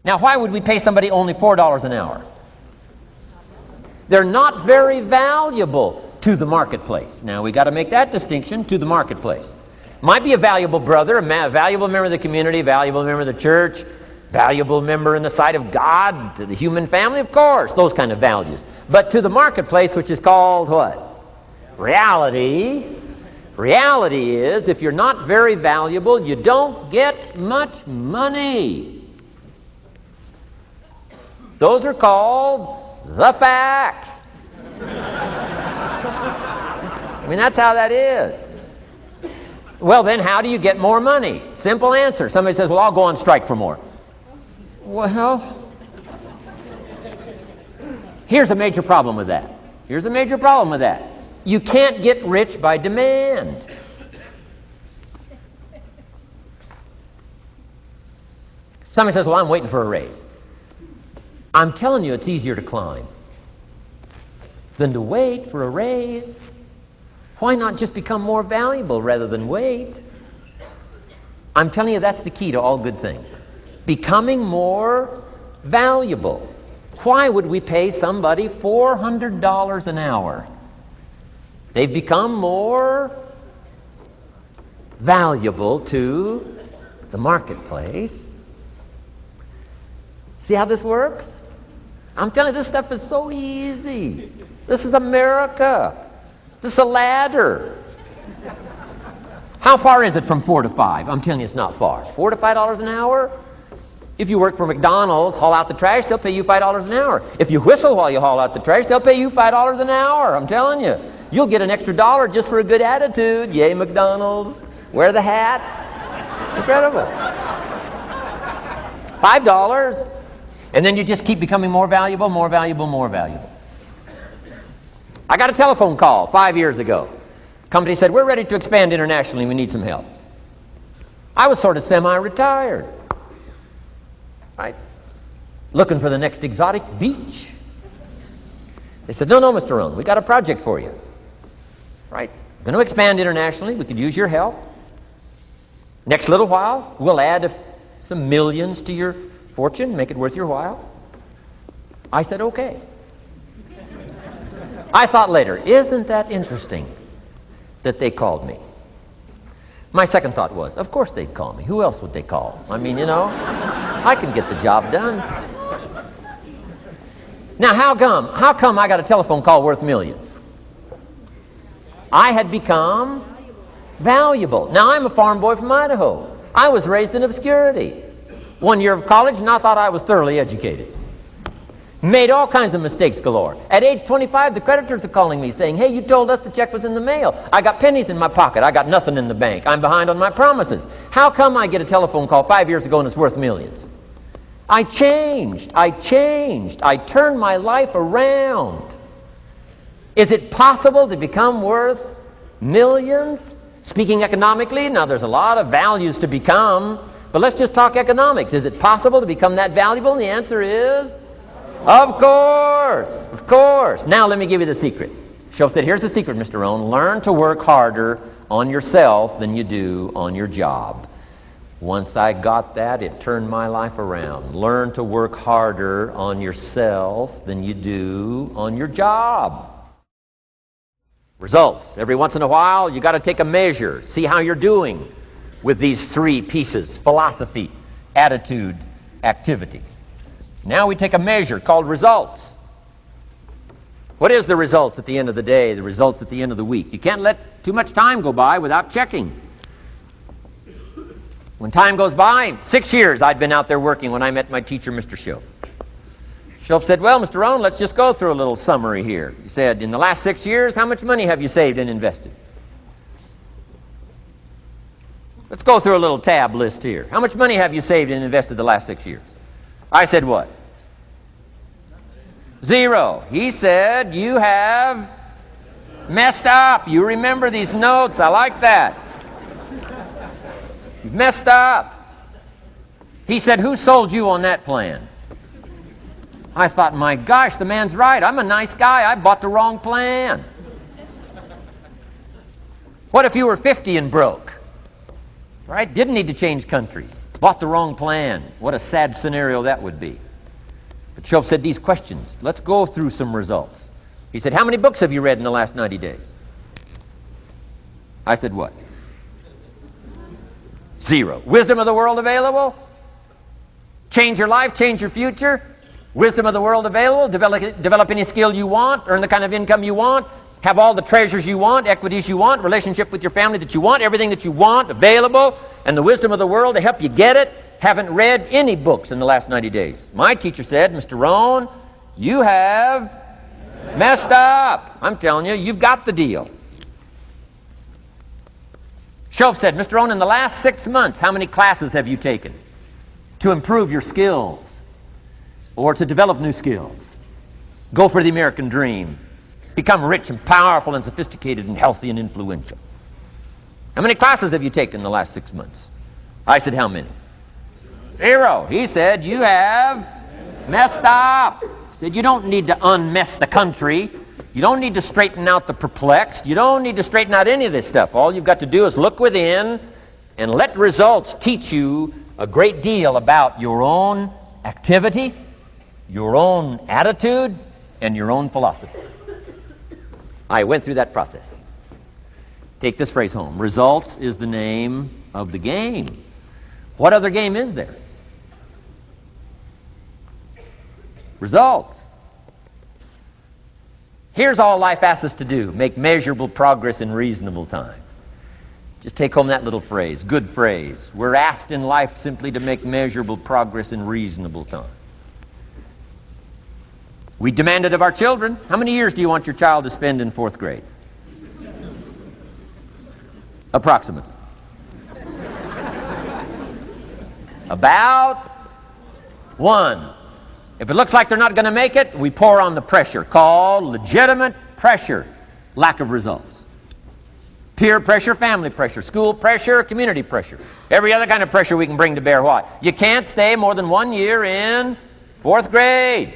Now, why would we pay somebody only $4 an hour? They're not very valuable to the marketplace. Now, we got to make that distinction, to the marketplace. Might be a valuable brother, a valuable member of the community, a valuable member of the church, valuable member in the sight of God, to the human family, of course, those kind of values. But to the marketplace, which is called what? Reality. Reality is, if you're not very valuable, you don't get much money. Those are called the facts. I mean, that's how that is. Well, then how do you get more money? Simple answer. Somebody says, well, I'll go on strike for more. Well, here's a major problem with that. Here's a major problem with that. You can't get rich by demand. Somebody says, well, I'm waiting for a raise. I'm telling you, it's easier to climb than to wait for a raise. Why not just become more valuable rather than wait? I'm telling you, that's the key to all good things. Becoming more valuable. Why would we pay somebody $400 an hour? They've become more valuable to the marketplace. See how this works? I'm telling you, this stuff is so easy. This is America. This is a ladder. How far is it from 4 to 5? I'm telling you, it's not far. $4 to $5 an hour? If you work for McDonald's, haul out the trash, they'll pay you $5 an hour. If you whistle while you haul out the trash, they'll pay you $5 an hour. I'm telling you. You'll get an extra $1 just for a good attitude. Yay, McDonald's. Wear the hat. Incredible. $5. And then you just keep becoming more valuable, more valuable, more valuable. I got a telephone call 5 years ago. Company said, we're ready to expand internationally. We need some help. I was sort of semi-retired. Right? Looking for the next exotic beach. They said, no, Mr. Rohn, we got a project for you. Right? Going to expand internationally. We could use your help. Next little while, we'll add some millions to your fortune, make it worth your while. I said, okay. I thought later, isn't that interesting that they called me? My second thought was, of course they'd call me. Who else would they call? I mean, you know, I can get the job done. Now, how come I got a telephone call worth millions? I had become valuable. Now, I'm a farm boy from Idaho. I was raised in obscurity. 1 year of college, and I thought I was thoroughly educated. Made all kinds of mistakes galore. At age 25, the creditors are calling me saying, hey, you told us the check was in the mail. I got pennies in my pocket. I got nothing in the bank. I'm behind on my promises. How come I get a telephone call 5 years ago and it's worth millions? I changed. I turned my life around. Is it possible to become worth millions? Speaking economically, now there's a lot of values to become, but let's just talk economics. Is it possible to become that valuable? And the answer is, of course, of course. Now let me give you the secret. Shoaff said, here's the secret, Mr. Rohn. Learn to work harder on yourself than you do on your job. Once I got that, it turned my life around. Learn to work harder on yourself than you do on your job. Results. Every once in a while, you got to take a measure. See how you're doing with these three pieces: philosophy, attitude, activity. Now we take a measure called results. What is the results at the end of the day, the results at the end of the week? You can't let too much time go by without checking. When time goes by, 6 years I'd been out there working when I met my teacher, Mr. Shoaff. Shoaff said, well, Mr. Rohn, let's just go through a little summary here. He said, in the last 6 years, how much money have you saved and invested? Let's go through a little tab list here. How much money have you saved and invested the last 6 years? I said, what? 0. He said, you have messed up. You remember these notes. I like that. You've messed up. He said, who sold you on that plan? I thought, my gosh, the man's right. I'm a nice guy. I bought the wrong plan. What if you were 50 and broke? Right? Didn't need to change countries. Bought the wrong plan. What a sad scenario that would be. But Shoaff said these questions. Let's go through some results. He said, how many books have you read in the last 90 days? I said, what? 0. Wisdom of the world available? Change your life, change your future? Wisdom of the world available? Develop any skill you want? Earn the kind of income you want? Have all the treasures you want, equities you want, relationship with your family that you want, everything that you want available, and the wisdom of the world to help you get it? Haven't read any books in the last 90 days. My teacher said, Mr. Rohn, you have messed up. I'm telling you, you've got the deal. Shoaff said, Mr. Rohn, in the last 6 months, how many classes have you taken to improve your skills or to develop new skills? Go for the American dream. Become rich and powerful and sophisticated and healthy and influential. How many classes have you taken in the last 6 months? I said, how many? 0. He said, you have messed up. He said, you don't need to unmess the country. You don't need to straighten out the perplexed. You don't need to straighten out any of this stuff. All you've got to do is look within and let results teach you a great deal about your own activity, your own attitude, and your own philosophy. I went through that process. Take this phrase home. Results is the name of the game. What other game is there? Results. Here's all life asks us to do. Make measurable progress in reasonable time. Just take home that little phrase. Good phrase. We're asked in life simply to make measurable progress in reasonable time. We demand it of our children. How many years do you want your child to spend in 4th grade? Approximately. About 1. If it looks like they're not going to make it, we pour on the pressure, called legitimate pressure, lack of results. Peer pressure, family pressure, school pressure, community pressure. Every other kind of pressure we can bring to bear. What? You can't stay more than 1 year in 4th grade.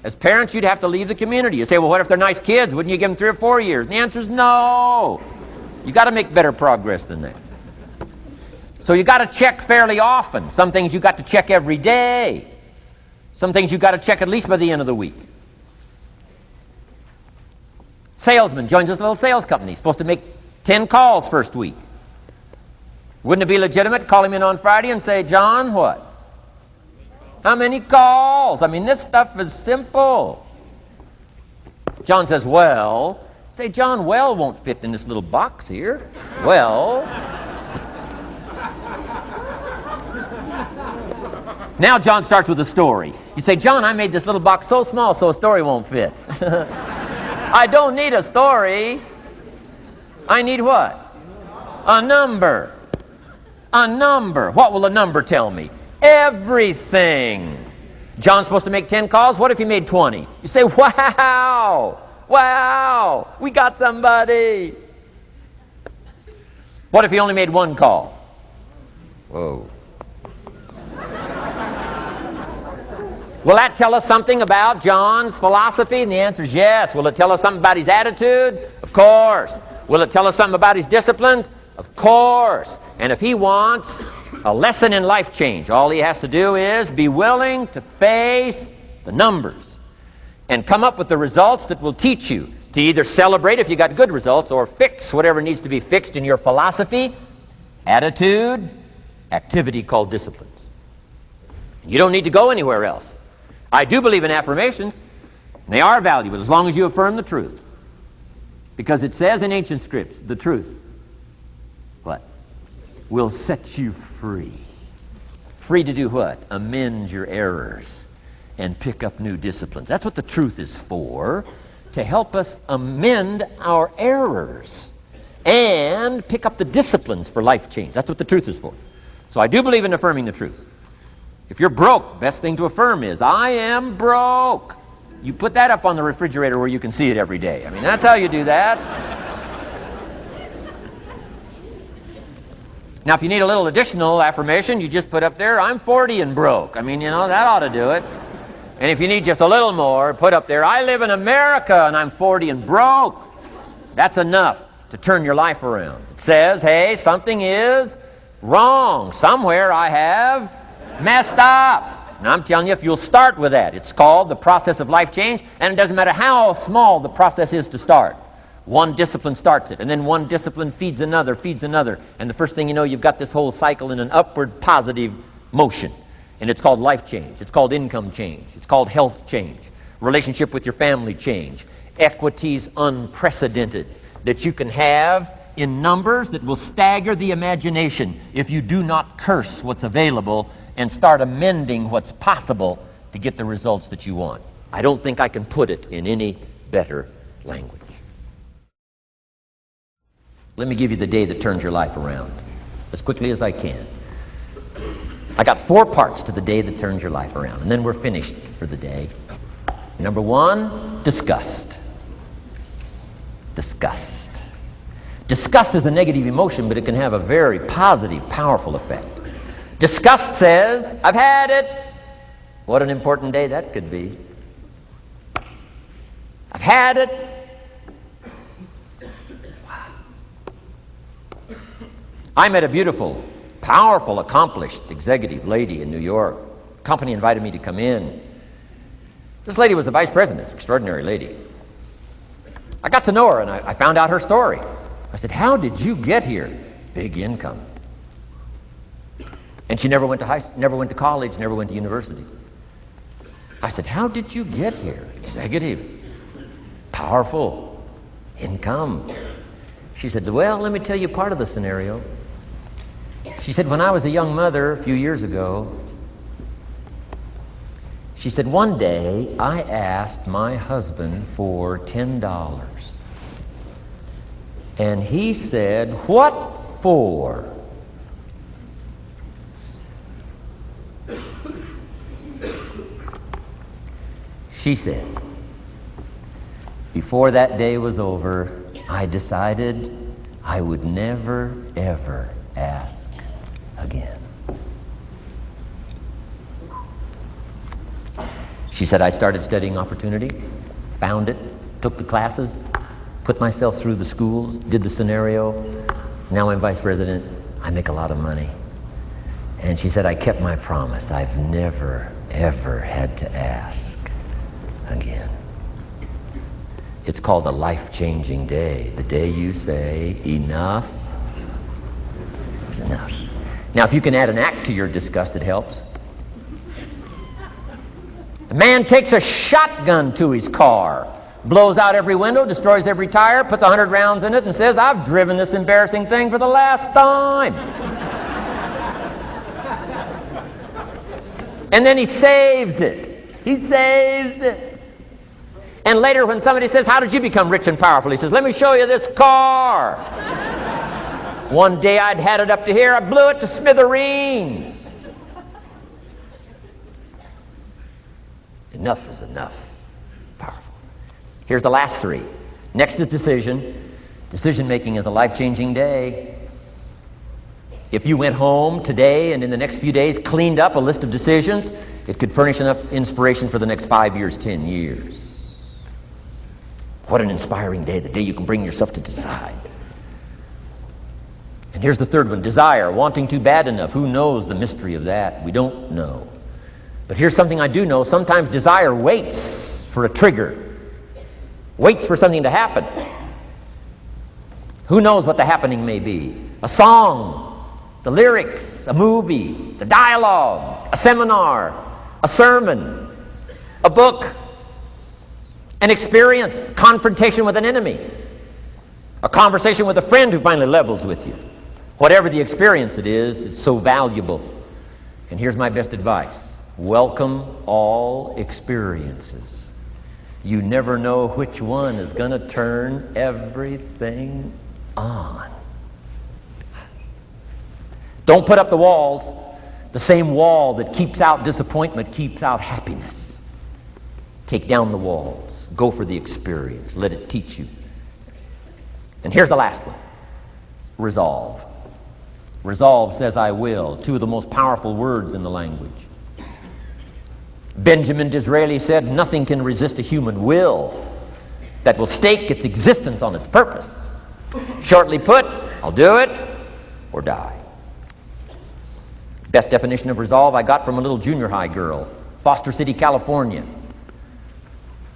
As parents, you'd have to leave the community. You say, well, what if they're nice kids? Wouldn't you give them 3 or 4 years? And the answer is no. You got to make better progress than that. So you got to check fairly often. Some things you got to check every day. Some things you got to check at least by the end of the week. Salesman joins this little sales company. He's supposed to make 10 calls first week. Wouldn't it be legitimate to call him in on Friday and say, John, what? How many calls? I mean, this stuff is simple. John says, well. Say, John, well won't fit in this little box here. Well. Now John starts with a story. You say, John, I made this little box so small so a story won't fit. I don't need a story. I need what? A number. A number. What will a number tell me? Everything. John's supposed to make 10 calls. What if he made 20? You say, wow, wow, we got somebody. What if he only made 1 call? Whoa. Will that tell us something about John's philosophy? And the answer is yes. Will it tell us something about his attitude? Of course. Will it tell us something about his disciplines? Of course. And if he wants a lesson in life change, all he has to do is be willing to face the numbers and come up with the results that will teach you to either celebrate if you got good results or fix whatever needs to be fixed in your philosophy, attitude, activity called disciplines. You don't need to go anywhere else. I do believe in affirmations. They are valuable as long as you affirm the truth. Because it says in ancient scripts, the truth, what? Will set you free. Free to do what? Amend your errors and pick up new disciplines. That's what the truth is for, to help us amend our errors and pick up the disciplines for life change. That's what the truth is for. So I do believe in affirming the truth. If you're broke, best thing to affirm is, I am broke. You put that up on the refrigerator where you can see it every day. I mean, that's how you do that. Now, if you need a little additional affirmation, you just put up there, I'm 40 and broke. I mean, you know, that ought to do it. And if you need just a little more, put up there, I live in America and I'm 40 and broke. That's enough to turn your life around. It says, hey, something is Wrong. Somewhere I have messed up. And I'm telling you, if you'll start with that, it's called the process of life change, and it doesn't matter how small the process is to start. One discipline starts it, and then one discipline feeds another, and the first thing you know, you've got this whole cycle in an upward positive motion. And it's called life change. It's called income change. It's called health change. Relationship with your family change. Equities unprecedented that you can have in numbers that will stagger the imagination if you do not curse what's available and start amending what's possible to get the results that you want. I don't think I can put it in any better language. Let me give you the day that turns your life around as quickly as I can. I got 4 parts to the day that turns your life around, and then we're finished for the day. Number 1, disgust. Disgust. Disgust is a negative emotion, but it can have a very positive, powerful effect. Disgust says, I've had it. What an important day that could be. I've had it. Wow. I met a beautiful, powerful, accomplished executive lady in New York. The company invited me to come in. This lady was a vice president, extraordinary lady. I got to know her, and I found out her story. I said, how did you get here? Big income. And she never went to college, never went to university. I said, how did you get here? Executive, powerful, income. She said, well, let me tell you part of the scenario. She said, when I was a young mother a few years ago, she said, one day I asked my husband for $10. And he said, what for? She said, before that day was over, I decided I would never, ever ask again. She said, I started studying opportunity, found it, took the classes, put myself through the schools, did the scenario. Now I'm vice president. I make a lot of money. And she said, I kept my promise. I've never, ever had to ask again. It's called a life-changing day. The day you say, enough is enough. Now, if you can add an act to your disgust, it helps. A man takes a shotgun to his car, blows out every window, destroys every tire, puts 100 rounds in it, and says, I've driven this embarrassing thing for the last time. And then he saves it. He saves it. And later when somebody says, how did you become rich and powerful? He says, let me show you this car. One day I'd had it up to here, I blew it to smithereens. Enough is enough. Powerful. Here's the last 3. Next is decision. Decision making is a life-changing day. If you went home today and in the next few days cleaned up a list of decisions, it could furnish enough inspiration for the next 5 years, 10 years. What an inspiring day, the day you can bring yourself to decide. And here's the 3rd one, desire, wanting too bad enough. Who knows the mystery of that? We don't know. But here's something I do know. Sometimes desire waits for a trigger, waits for something to happen. Who knows what the happening may be? A song, the lyrics, a movie, the dialogue, a seminar, a sermon, a book, an experience, confrontation with an enemy, a conversation with a friend who finally levels with you. Whatever the experience it is, it's so valuable. And here's my best advice. Welcome all experiences. You never know which one is going to turn everything on. Don't put up the walls. The same wall that keeps out disappointment keeps out happiness. Take down the walls. Go for the experience. Let it teach you. And here's the last one. Resolve. Resolve says I will. 2 of the most powerful words in the language. Benjamin Disraeli said, nothing can resist a human will that will stake its existence on its purpose. Shortly put, I'll do it or die. Best definition of resolve I got from a little junior high girl, Foster City, California.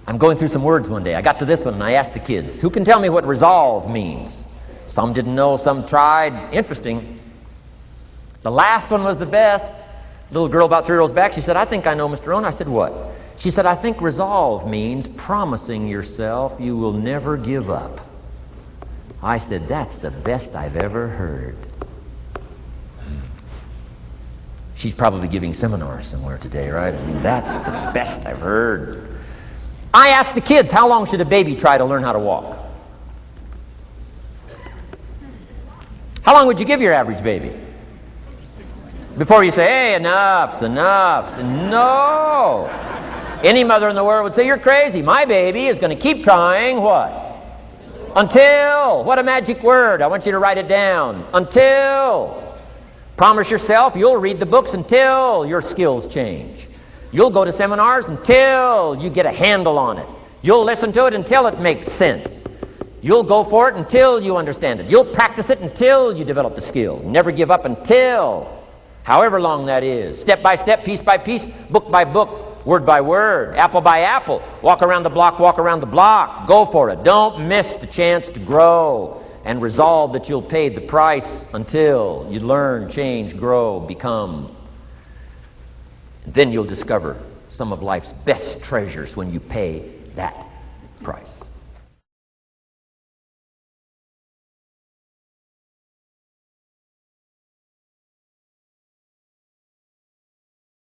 I'm going through some words one day. I got to this one and I asked the kids, who can tell me what resolve means? Some didn't know, some tried. Interesting. The last one was the best. Little girl about 3 rows back, she said, I think I know, Mr. Rohn. I said, what? She said, I think resolve means promising yourself you will never give up. I said, that's the best I've ever heard. She's probably giving seminars somewhere today, right? I mean, that's the best I've heard. I asked the kids, how long should a baby try to learn how to walk? How long would you give your average baby? Before you say, hey, enough's enough. No. Any mother in the world would say, you're crazy. My baby is going to keep trying what? Until. What a magic word. I want you to write it down. Until. Promise yourself you'll read the books until your skills change. You'll go to seminars until you get a handle on it. You'll listen to it until it makes sense. You'll go for it until you understand it. You'll practice it until you develop the skill. Never give up until, however long that is. Step by step, piece by piece, book by book, word by word, apple by apple. Walk around the block, walk around the block. Go for it. Don't miss the chance to grow. And resolve that you'll pay the price until you learn, change, grow, become. Then you'll discover some of life's best treasures when you pay that price.